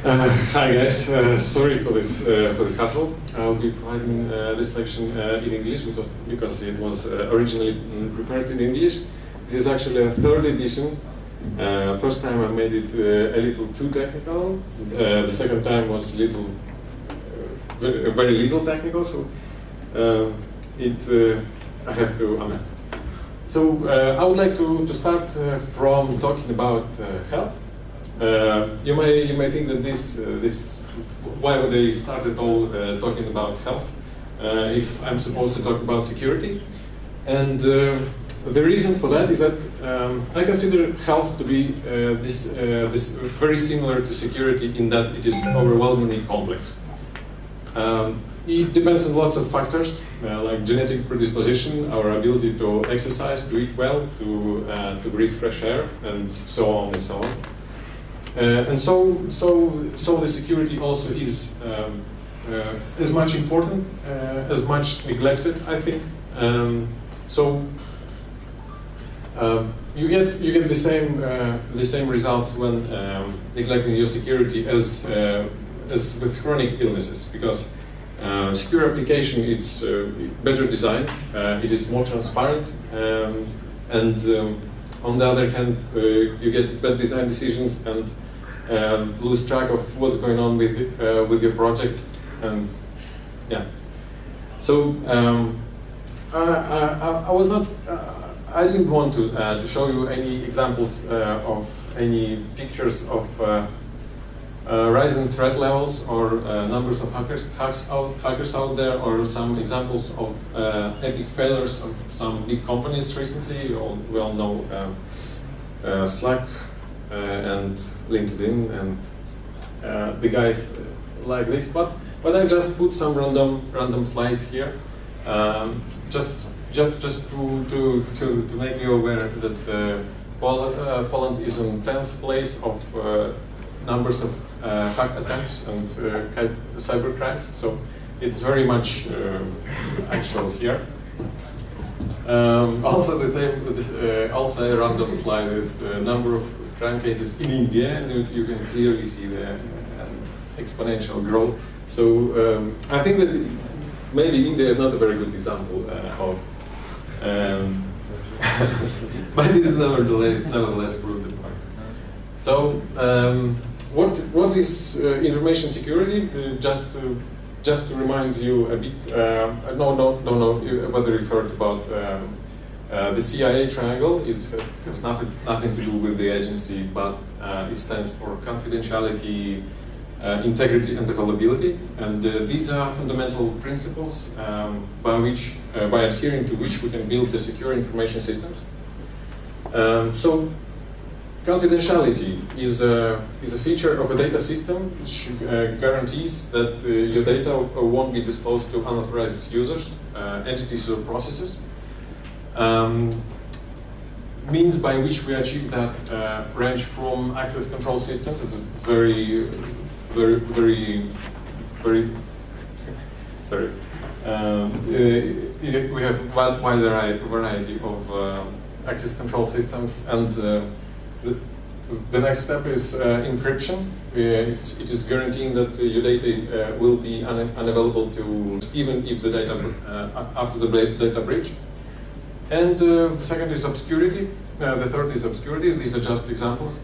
Hi guys, sorry for this hassle. I'll be providing this section in English because it was originally prepared in English. This is actually a third edition. First time I made it a little too technical. The second time was very little technical, so I have to amend. So I would like to start from talking about health. You may think that why would they started all talking about health if I'm supposed to talk about security? And the reason for that is that I consider health to be this very similar to security in that it is overwhelmingly complex. It depends on lots of factors like genetic predisposition, our ability to exercise, to eat well, to breathe fresh air, and so on and so on. And so the security also is as much important, as much neglected, I think. You get the same results when neglecting your security as with chronic illnesses, because secure application it's better designed, it is more transparent, and on the other hand, you get bad design decisions and lose track of what's going on with your project, and yeah. So I didn't want to show you any examples of any pictures of rising threat levels or numbers of hackers out there, or some examples of epic failures of some big companies recently. We all know Slack and LinkedIn and the guys like this. But I just put some random slides here, just to make you aware that Poland is in 10th place of numbers of hack attempts and cyber crimes, so it's very much actual here. Also, also a random slide is the number of crime cases in India, and you can clearly see the exponential growth. So I think that maybe India is not a very good example of, but it is nevertheless proves the point. So. What is information security? Just to remind you a bit. No, whether you've heard about the CIA triangle. It has nothing to do with the agency, but it stands for confidentiality, integrity, and availability. And these are fundamental principles by adhering to which we can build the secure information systems. So. Confidentiality is a feature of a data system which guarantees that your data won't be disclosed to unauthorized users, entities, or processes. Means by which we achieve that range from access control systems. It's a very sorry. We have a wide variety of access control systems, and the next step is encryption. It is guaranteeing that your data will be unavailable to even if the data after the data breach. And the second is obscurity. The third is obscurity. These are just examples.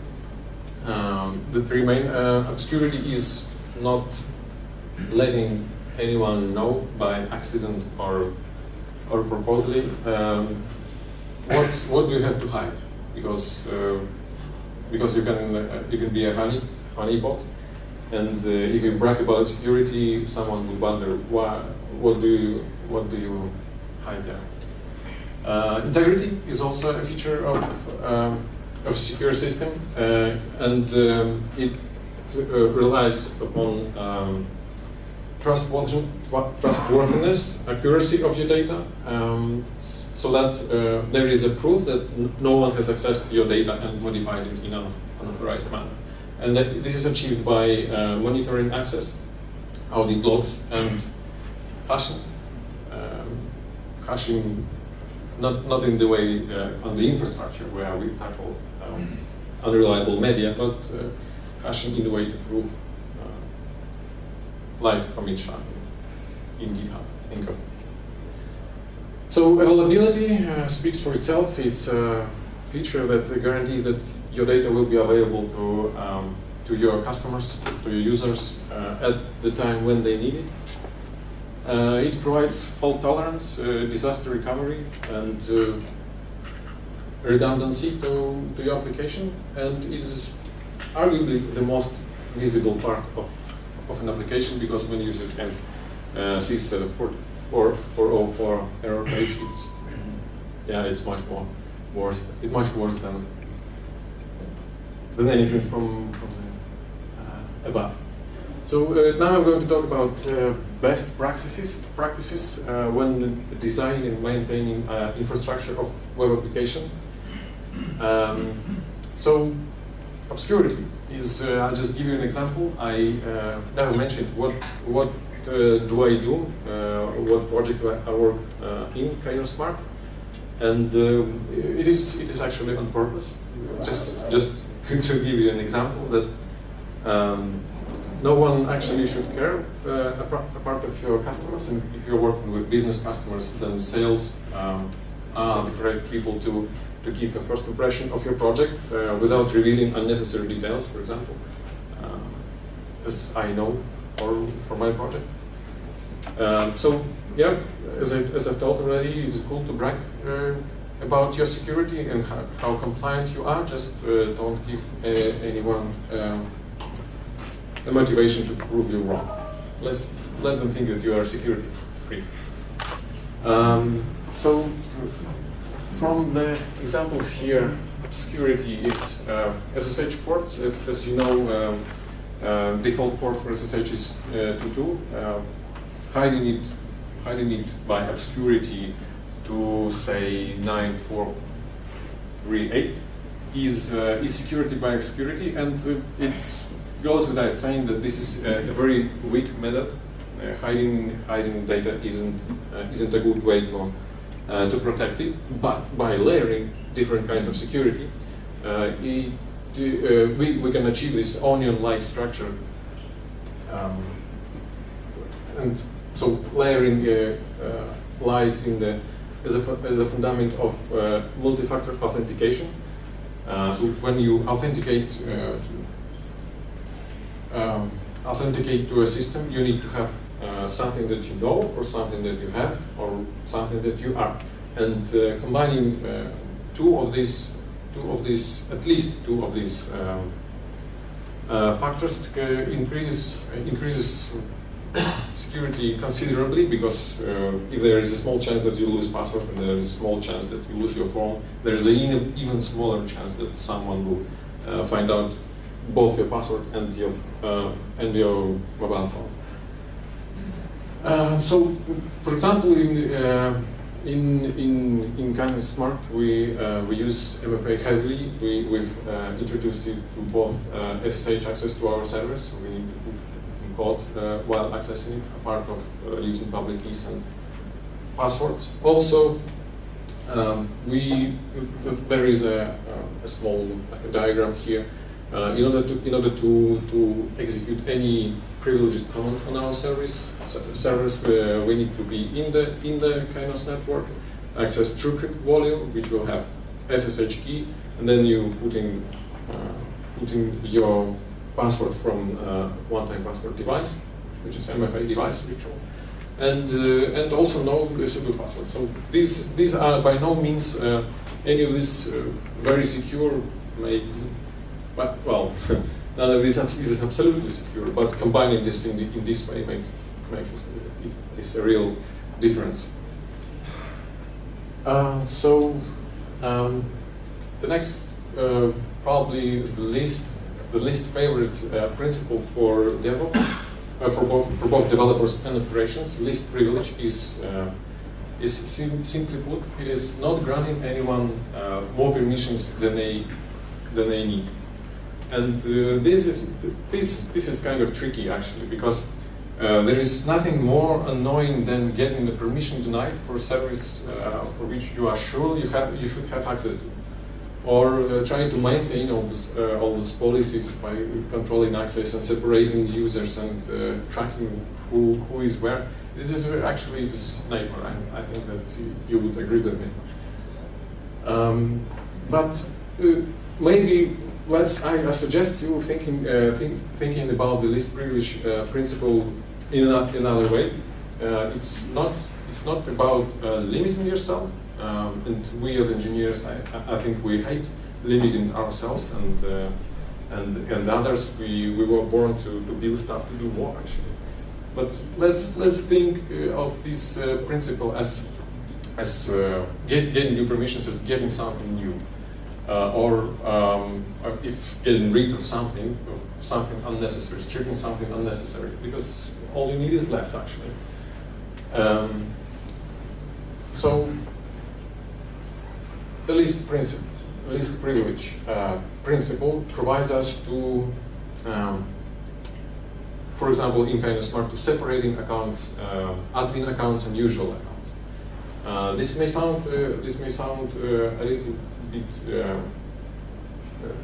The three main obscurity is not letting anyone know by accident or purposely what do you have to hide, because you can be a honeypot, and if you brag about security, someone will wonder what do you hide there. Integrity is also a feature of a secure system, and it relies upon trustworthiness, accuracy of your data, so that there is a proof that no one has accessed your data and modified it in an unauthorized manner. And that this is achieved by monitoring access, audit logs, and hashing. Hashing, not in the way on the infrastructure where we tackle unreliable media, but hashing in a way to prove like commit shard in GitHub, in code. So availability speaks for itself. It's a feature that guarantees that your data will be available to your customers, to your users at the time when they need it. It provides fault tolerance, disaster recovery, and redundancy to your application, and it is arguably the most visible part of an application, because when users can see 404 error page, it's much worse. It's much worse than anything from above. So now I'm going to talk about best practices when designing and maintaining infrastructure of web application. So obscurity is, I'll just give you an example. I never mentioned what do I do, what project do I work in Kainos Smart, and it is actually on purpose. Just to give you an example that no one actually should care apart of your customers, and if you're working with business customers, then sales are the correct people to give a first impression of your project without revealing unnecessary details, for example, as I know for my project. So yeah, as I've told already, it's cool to brag about your security and how compliant you are. Just don't give anyone a motivation to prove you wrong. Let them think that you are security free. So from the examples here, obscurity is SSH ports. As you know, default port for SSH is 22. Hiding it by obscurity to say 9438 is security by obscurity, and it goes without saying that this is a very weak method. Hiding data isn't a good way to protect it, but by layering different kinds of security, we can achieve this onion-like structure. And so layering lies in as a fundament of multi-factor authentication. So when you authenticate to a system, you need to have something that you know, or something that you have, or something that you are. And combining at least two of these factors increases security considerably, because if there is a small chance that you lose password and there is a small chance that you lose your phone, there is an even smaller chance that someone will find out both your password and your mobile phone. So, for example, in Kainos Smart, we use MFA heavily. We've introduced it to both SSH access to our servers. So we need to put in code while accessing it, apart of using public keys and passwords. Also, there is a small diagram here. In order to execute any privileged command on our servers, we need to be in the Kainos network, access TrueCrypt volume, which will have SSH key, and then you put in your password from one-time password device, which is MFA device ritual, and also know the super password. So these are by no means any of this very secure. But well, none of this is absolutely secure. But combining this in this way makes this a real difference. So the next, probably the least favorite principle for DevOps, for both developers and operations, least privilege is simply put, it is not granting anyone more permissions than they need. And this is kind of tricky, actually, because there is nothing more annoying than getting the permission denied for a service for which you are sure you should have access to. or trying to maintain all those policies by controlling access and separating users and tracking who is where. This is actually this nightmare. I think that you would agree with me. But maybe I suggest you thinking about the least privilege principle in another way. It's not about limiting yourself. And we as engineers, I think we hate limiting ourselves and others. We were born to build stuff, to do more actually. But let's think of this principle as getting new permissions, as getting something new, or if getting rid of something unnecessary, stripping something unnecessary, because all you need is less actually. So the least privilege principle provides us to, for example, in Kainos Smart, to separating accounts, admin accounts and usual accounts. This may sound a little bit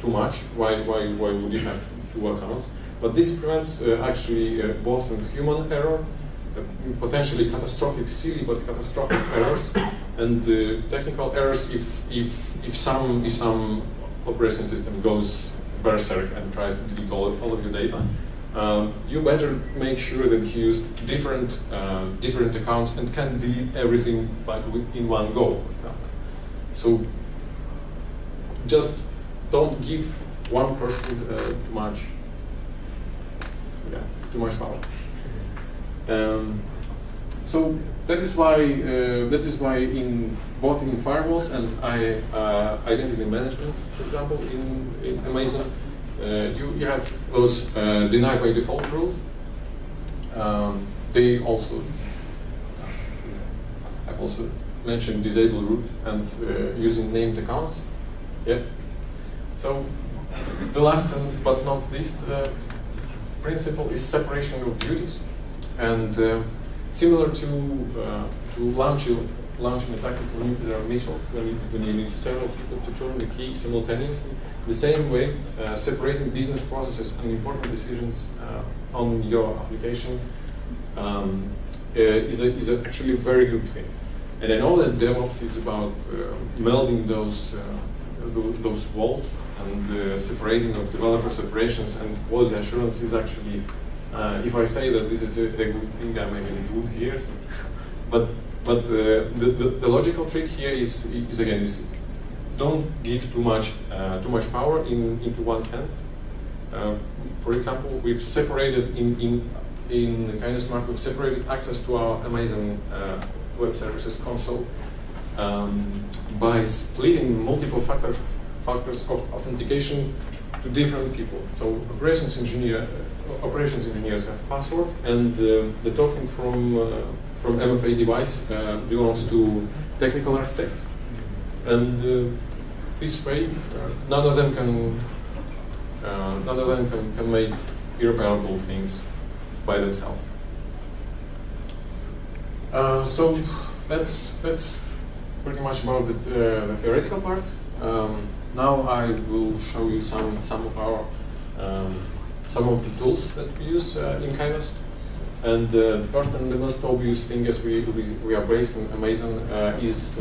too much. Why would you have two accounts? But this prevents actually both human error, potentially catastrophic, silly but catastrophic errors, and technical errors if some operation system goes berserk and tries to delete all of your data. You better make sure that you use different accounts and can delete everything in one go, for example. So just don't give one person too much power. So that is why in both in firewalls and identity management, for example, in Amazon, you have those deny by default rules. I've also mentioned disable root and using named accounts. Yeah. So the last but not least principle is separation of duties, and similar to launching a tactical nuclear missile when you need several people to turn the key simultaneously. The same way, separating business processes and important decisions on your application is actually a very good thing. And I know that DevOps is about melding those walls and separating of developer separations, and quality assurance is actually, if I say that this is a good thing, I may be good here. But the logical trick here is again don't give too much power into one hand. For example, we've separated in Kainos Smart, we've separated access to our Amazon Web Services console by splitting multiple factors of authentication to different people. So operations engineers have password, and the token from MFA device belongs to technical architect. And this way, none of them can make irreparable things by themselves. So that's pretty much about the theoretical part. Now I will show you some of the tools that we use in Kainos. And the first and the most obvious thing, as we are based in Amazon, is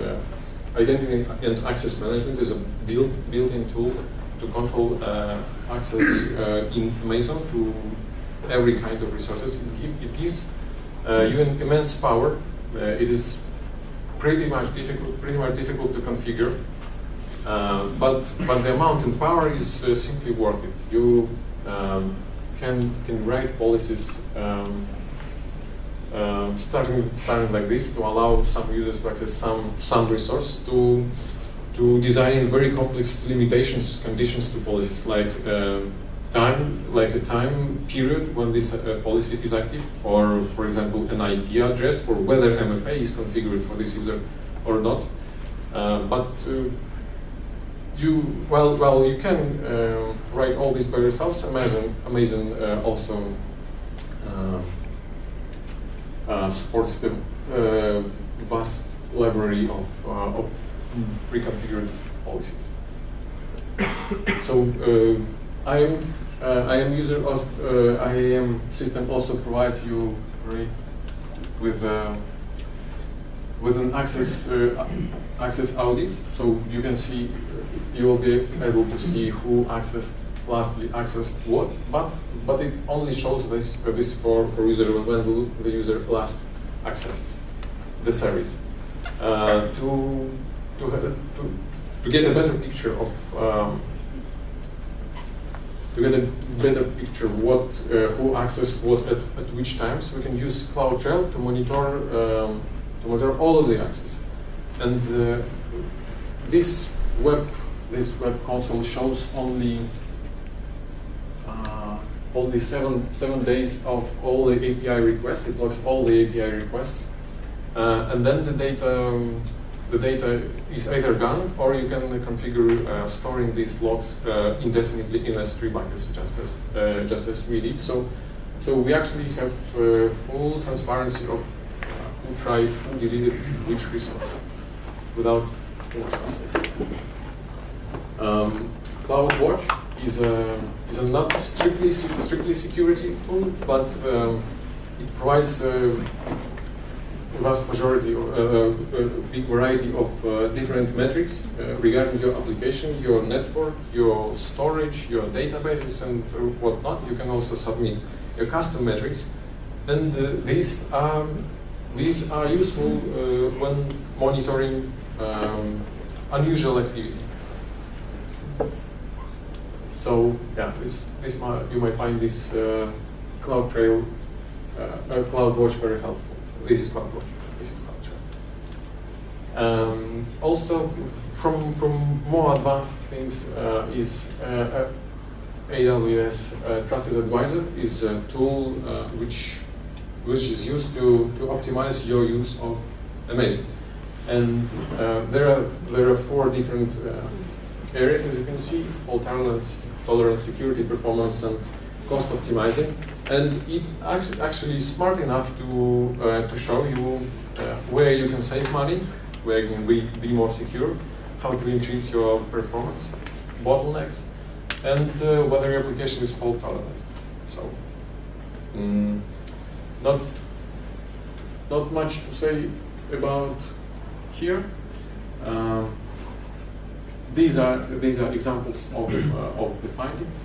identity and access management is a built-in tool to control access in Amazon to every kind of resources. It gives you immense power. It is pretty much difficult to configure, but the amount in power is simply worth it. You can write policies starting like this to allow some users to access some resource, to design very complex conditions to policies, like a time period when this policy is active, or for example an IP address, or whether MFA is configured for this user or not. But you can write all this by yourselves. Amazon also supports the vast library of pre-configured policies. So IAM user of IAM system also provides you with an access audit, so you can see, you will be able to see who lastly accessed what, but it only shows this for user when the user last accessed the service. To get a better picture of who accessed what at which times, we can use CloudTrail to monitor all of the access. And this web console shows only 7 days of all the API requests. It logs all the API requests, and then the data is either gone, or you can configure storing these logs indefinitely in S3 buckets, just as we did. So we actually have full transparency of who tried, who deleted which resource, without too much mistake. CloudWatch is a not strictly security tool, but it provides vast majority, a big variety of different metrics regarding your application, your network, your storage, your databases, and whatnot. You can also submit your custom metrics, and these are useful when monitoring unusual activity. So yeah, you might find this CloudTrail, CloudWatch very helpful. This is CloudWatch. This is CloudTrail. Also, from more advanced things is AWS Trusted Advisor is a tool which is used to optimize your use of Amazon. And there are 4 different areas, as you can see: fault tolerance, security, performance, and cost optimizing. And it actually is smart enough to show you where you can save money, where you can be more secure, how to increase your performance, bottlenecks, and whether your application is fault tolerant. So, not much to say about here. These are examples of the findings.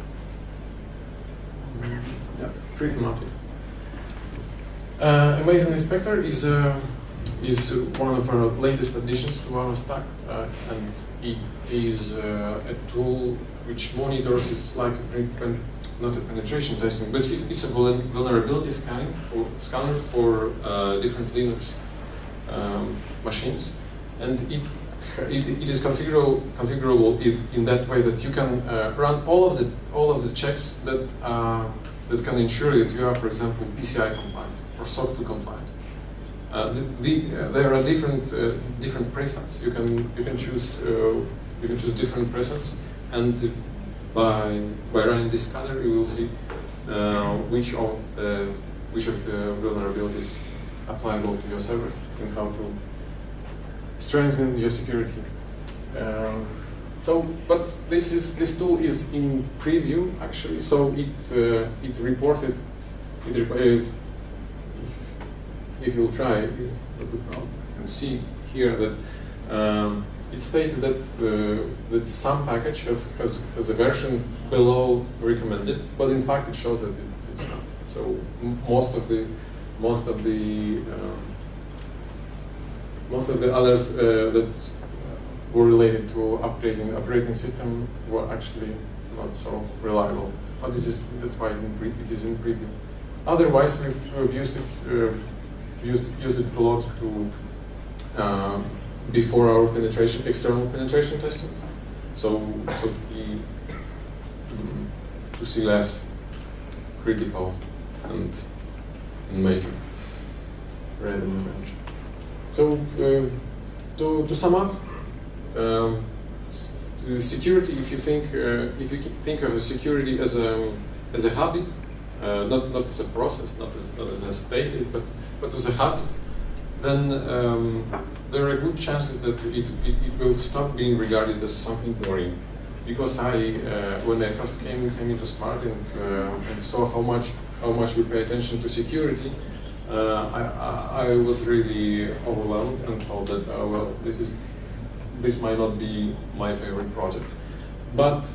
Yeah, pretty much it. Amazon Inspector is one of our latest additions to our stack, and it is a tool which monitors. It's like not a penetration testing, but it's a vulnerability scanner for different Linux machines, and it is configurable in that way that you can run all of the checks that can ensure that you are, for example, PCI compliant or SOC 2 compliant. There are different presets. You can choose different presets, and by running this scanner, you will see which of the vulnerabilities applicable to your server and how to strengthen your security. But this tool is in preview actually. So it reported. If you'll try, you can see here that it states that some package has a version below recommended, but in fact it shows that it's not. So most of the others that were related to updating the operating system were actually not so reliable. But that's why it is in preview. Otherwise, we've used it a lot to before our external penetration testing. So to see less critical and major red and orange. So to sum up, the security. If you think of a security as a habit, not as a process, not as a state, but as a habit, then there are good chances that it will stop being regarded as something boring, because when I first came into Smart and saw how much we pay attention to security, I was really overwhelmed and thought that well, this might not be my favorite project. But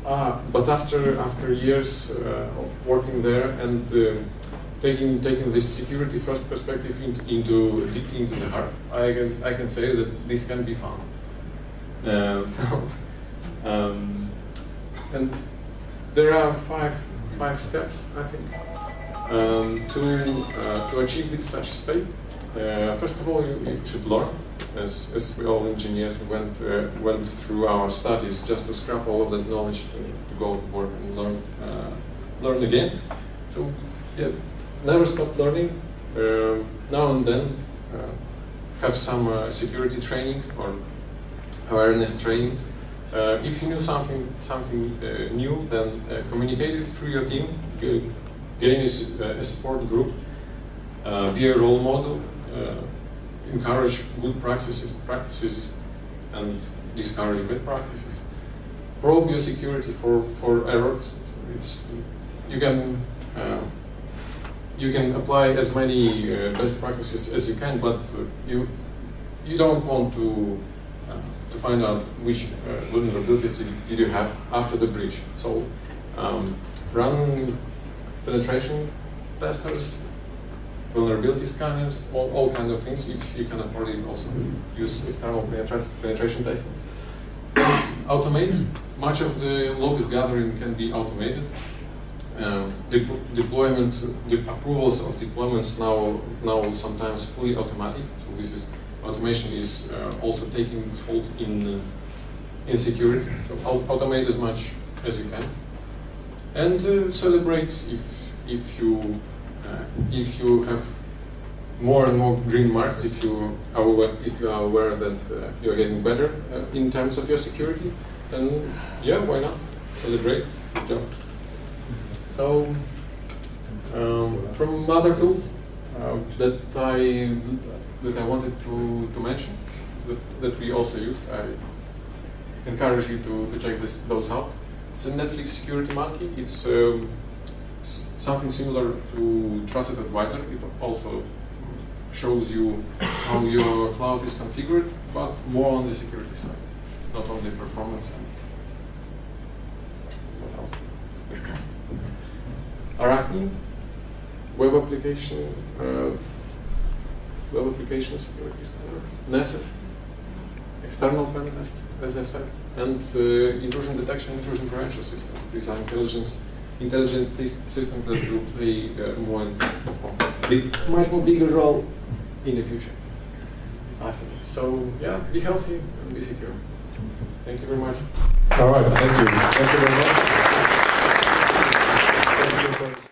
after years of working there and taking this security first perspective deeply into the heart, I can say that this can be fun. And there are five steps, I think, to achieve such state. First of all, you should learn. As we all engineers, we went through our studies just to scrap all of that knowledge to go to work and learn again. So yeah, never stop learning. Now and then have some security training or awareness training. If you knew something new, then communicate it through your team. Gain a support group. Be a role model. Encourage good practices and discourage bad practices. Probe your security for errors. You can apply as many best practices as you can, but you don't want to find out which vulnerabilities did you have after the breach. So run penetration testers, vulnerability scanners, all kinds of things. If you can afford it, also use external penetration testing. And automate. Much of the logs gathering can be automated. Deployment, the approvals of deployments now sometimes fully automatic. So automation is also taking its hold in security. So automate as much as you can, and celebrate if you have more and more green marks, if you are aware that you are getting better in terms of your security, then yeah, why not celebrate? Good job. So from other tools that I wanted to mention that we also use, I encourage you to check those out. It's a Netflix Security Monkey. It's something similar to Trusted Advisor. It also shows you how your cloud is configured, but more on the security side, not on the performance side. What else? Arachne, web application security scanner, Nessus, external pen test, as I said, and intrusion detection, intrusion prevention systems. These are intelligent systems that will play much more bigger role in the future, I think. So yeah, be healthy and be secure. Thank you very much. All right, thank you. Thank you very much. Thank you.